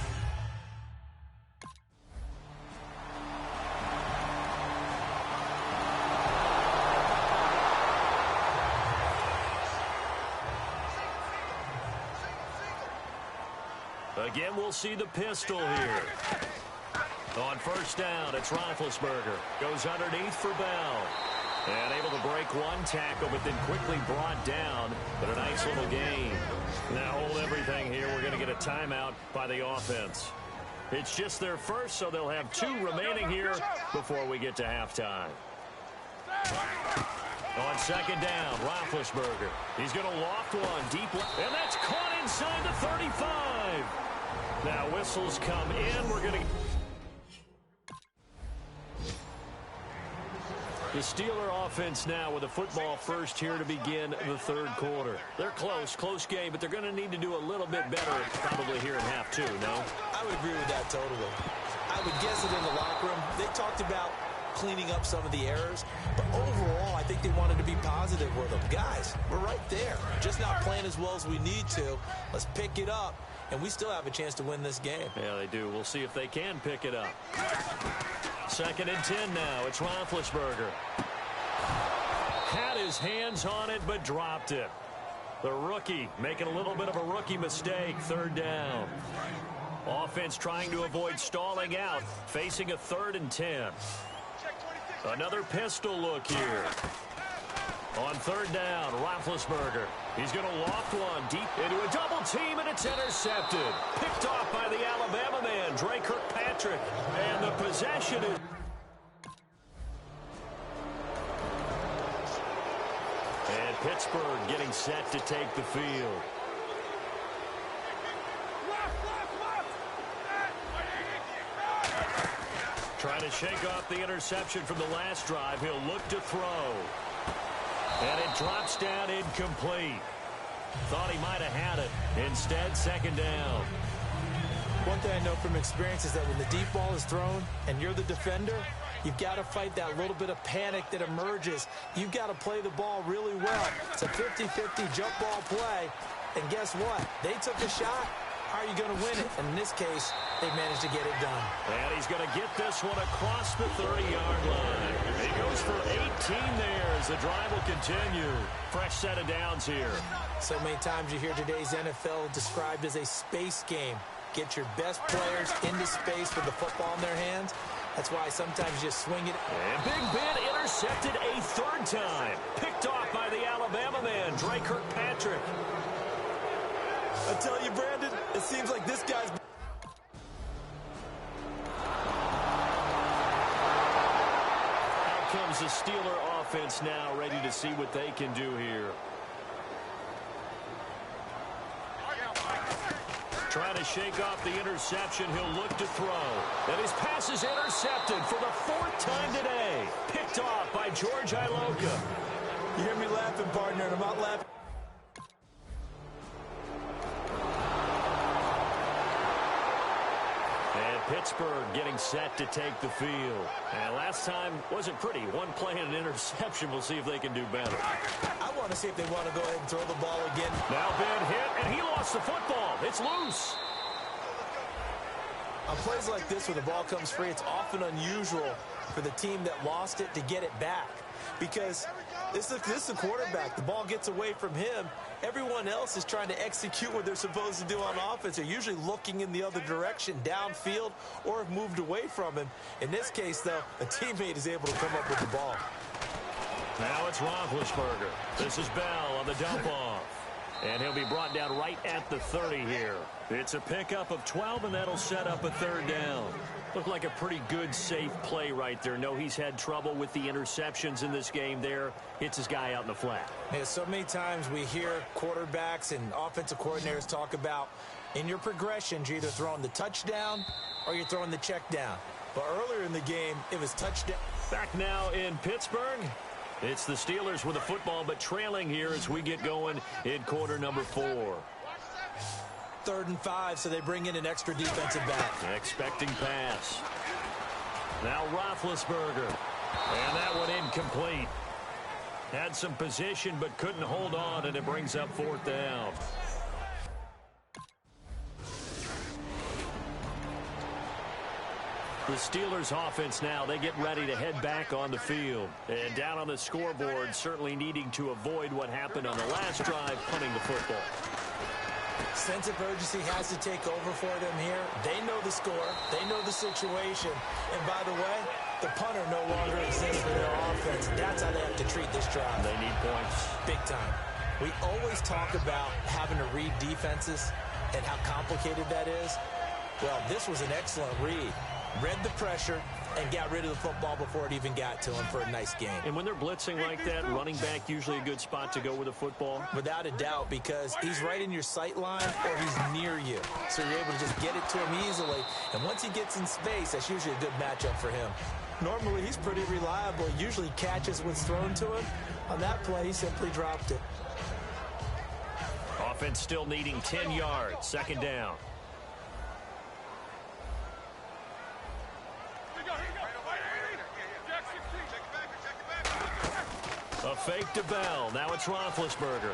Again, we'll see the pistol here. On first down, it's Roethlisberger. Goes underneath for Bell. And able to break one tackle, but then quickly brought down. But a nice little gain. Now hold everything here. We're going to get a timeout by the offense. It's just their first, so they'll have 2 remaining here before we get to halftime. On second down, Roethlisberger. He's going to loft one deep, and that's caught inside the 35. Now whistles come in. We're going to... The Steeler offense now with a football first here to begin the third quarter. They're close game, but they're going to need to do a little bit better probably here in half 2, no? I would agree with that totally. I would guess it in the locker room. They talked about cleaning up some of the errors, but overall, I think they wanted to be positive with them. Guys, we're right there. Just not playing as well as we need to. Let's pick it up, and we still have a chance to win this game. Yeah, they do. We'll see if they can pick it up. Second and 10 now. It's Roethlisberger. Had his hands on it, but dropped it. The rookie making a little bit of a rookie mistake. Third down. Offense trying to avoid stalling out. Facing a 3rd and 10. Another pistol look here. On third down, Roethlisberger. He's going to loft one deep into a double team, and it's intercepted. Picked off by the Alabama man, Dre Kirkpatrick. And the possession is... And Pittsburgh getting set to take the field. Trying to shake off the interception from the last drive. He'll look to throw. And it drops down incomplete. Thought he might have had it. Instead, second down. One thing I know from experience is that when the deep ball is thrown and you're the defender, you've got to fight that little bit of panic that emerges. You've got to play the ball really well. It's a 50-50 jump ball play. And guess what? They took a shot. How are you going to win it? And in this case, they managed to get it done. And he's going to get this one across the 30-yard line. He goes for 18 there as the drive will continue. Fresh set of downs here. So many times you hear today's NFL described as a space game. Get your best players into space with the football in their hands. That's why sometimes you just swing it. And Big Ben intercepted a 3rd time. Picked off by the Alabama man, Dre Kirkpatrick. I tell you, Brandon, it seems like this guy's... Out comes the Steeler offense now, ready to see what they can do here. Trying to shake off the interception. He'll look to throw. And his pass is intercepted for the 4th time today. Picked off by George Iloka. You hear me laughing, partner, and I'm not laughing. Pittsburgh getting set to take the field. And last time wasn't pretty. One play and an interception. We'll see if they can do better. I want to see if they want to go ahead and throw the ball again. Now Ben hit, and he lost the football. It's loose. On plays like this where the ball comes free, it's often unusual for the team that lost it to get it back. Because this is a quarterback. The ball gets away from him. Everyone else is trying to execute what they're supposed to do on offense. They're usually looking in the other direction, downfield, or have moved away from him. In this case, though, a teammate is able to come up with the ball. Now it's Roethlisberger. This is Bell on the dump off. And he'll be brought down right at the 30 here. It's a pickup of 12, and that'll set up a 3rd down. Looked like a pretty good, safe play right there. No, he's had trouble with the interceptions in this game there. Hits his guy out in the flat. Yeah, so many times we hear quarterbacks and offensive coordinators talk about in your progressions, you're either throwing the touchdown or you're throwing the check down. But earlier in the game, it was touchdown. Back now in Pittsburgh. It's the Steelers with the football, but trailing here as we get going in quarter number 4. 3rd and 5, so they bring in an extra defensive back. Expecting pass. Now Roethlisberger. And that one incomplete. Had some position, but couldn't hold on, and it brings up 4th down. The Steelers offense now, they get ready to head back on the field. And down on the scoreboard, certainly needing to avoid what happened on the last drive, punting the football. Sense of urgency has to take over for them here. They know the score. They know the situation. And by the way, the punter no longer exists for their offense. That's how they have to treat this drive. They need points. Big time. We always talk about having to read defenses and how complicated that is. Well, this was an excellent read. Read the pressure and got rid of the football before it even got to him for a nice game. And when they're blitzing like that, running back usually a good spot to go with the football? Without a doubt, because he's right in your sight line or he's near you. So you're able to just get it to him easily. And once he gets in space, that's usually a good matchup for him. Normally, he's pretty reliable. He usually catches what's thrown to him. On that play, he simply dropped it. Offense still needing 10 yards. Second down. A fake to Bell. Now it's Roethlisberger.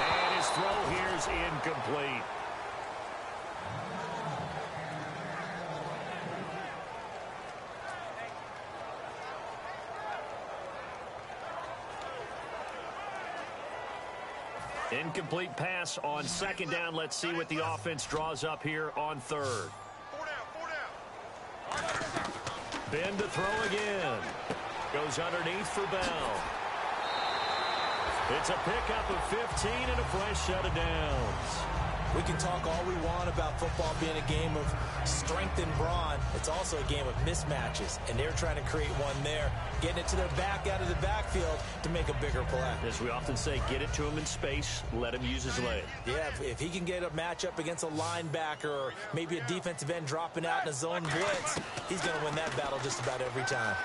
And his throw here's incomplete. Incomplete pass on second down. Let's see what the offense draws up here on third. Ben to throw again. Goes underneath for Bell. It's a pickup of 15 and a fresh set of downs. We can talk all we want about football being a game of strength and brawn. It's also a game of mismatches, and they're trying to create one there, getting it to their back out of the backfield to make a bigger play. As we often say, get it to him in space, let him use his leg. Yeah, if he can get a matchup against a linebacker or maybe a defensive end dropping out in a zone blitz, he's going to win that battle just about every time.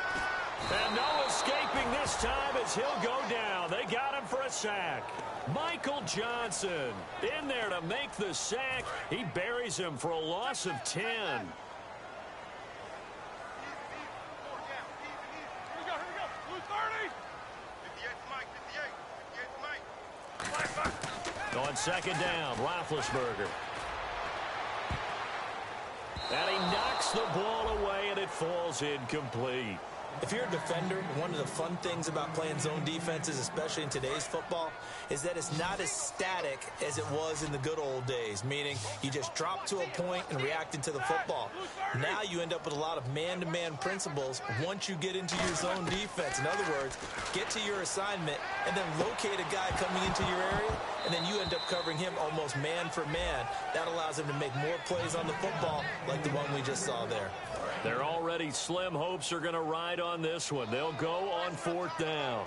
And no escaping this time as he'll go down. They got him for a sack. Michael Johnson in there to make the sack. He buries him for a loss of 10. On second down, Roethlisberger. And he knocks the ball away, and it falls incomplete. If you're a defender, one of the fun things about playing zone defenses, especially in today's football, is that it's not as static as it was in the good old days, meaning you just drop to a point and react into the football. Now you end up with a lot of man-to-man principles once you get into your zone defense. In other words, get to your assignment and then locate a guy coming into your area, and then you end up covering him almost man for man. That allows him to make more plays on the football like the one we just saw there. Their already slim hopes are going to ride on this one. They'll go on fourth down.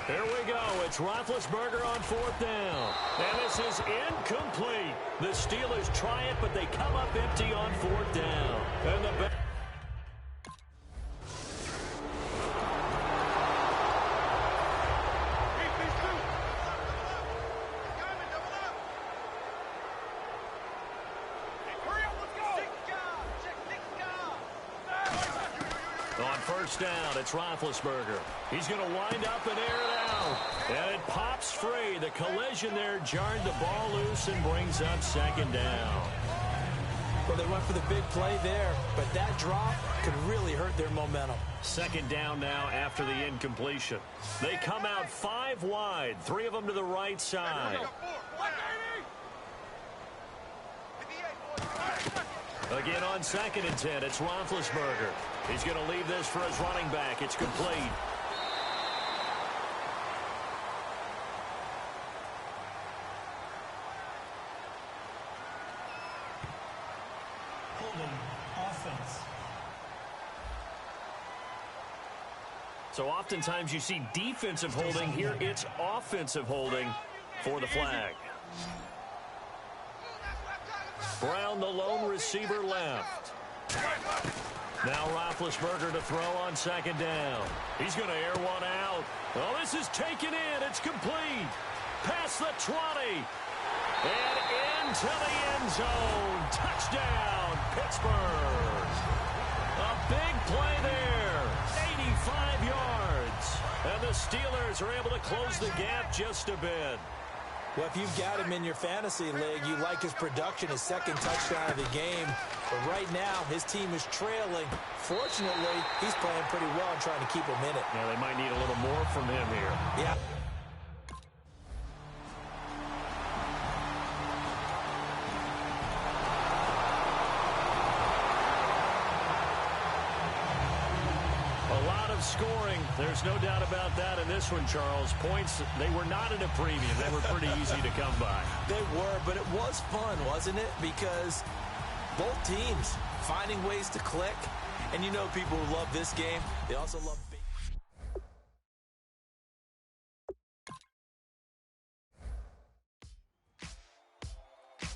Here we go. It's Roethlisberger on fourth down. And this is incomplete. The Steelers try it, but they come up empty on fourth down. And the down, it's Roethlisberger. He's going to wind up and air it out. And it pops free. The collision there jarred the ball loose and brings up second down. Well, they went for the big play there, but that drop could really hurt their momentum. Second down now after the incompletion. They come out 5 wide, 3 of them to the right side. Again on second and 10, it's Roethlisberger. He's going to leave this for his running back. It's complete. Holding offense. So oftentimes you see defensive holding. Here it's offensive holding for the flag. Brown, the lone receiver, left. Now Roethlisberger to throw on second down. He's going to air one out. Oh, this is taken in. It's complete. Past the 20. And into the end zone. Touchdown, Pittsburgh. A big play there. 85 yards. And the Steelers are able to close the gap just a bit. Well, if you've got him in your fantasy league, you like his production, his second touchdown of the game. But right now, his team is trailing. Fortunately, he's playing pretty well and trying to keep him in it. Yeah, they might need a little more from him here. Yeah. of scoring. There's no doubt about that in this one, Charles. Points, they were not at a premium. They were pretty easy to come by. They were, but it was fun, wasn't it? Because both teams finding ways to click. And you know people who love this game, they also love big.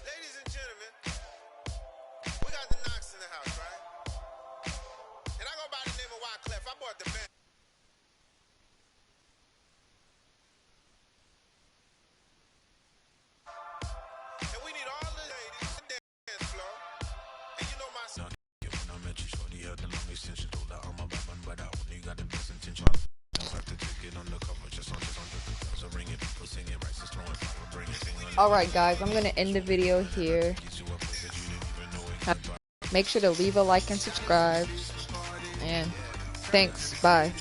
Ladies and gentlemen, we got the Knox in the house, right? And I go by the name of Wyclef. I bought the band. And we need all the ladies on the dance floor. And you know my son. When I met you, shorty had the long extension. Told her I'm a bad man, but I only got the best intention. I have to take it on the cover, just on the ring it, people sing it, right, throwing fire, bring it. Alright guys, I'm going to end the video here. Make sure to leave a like and subscribe. And thanks. Bye.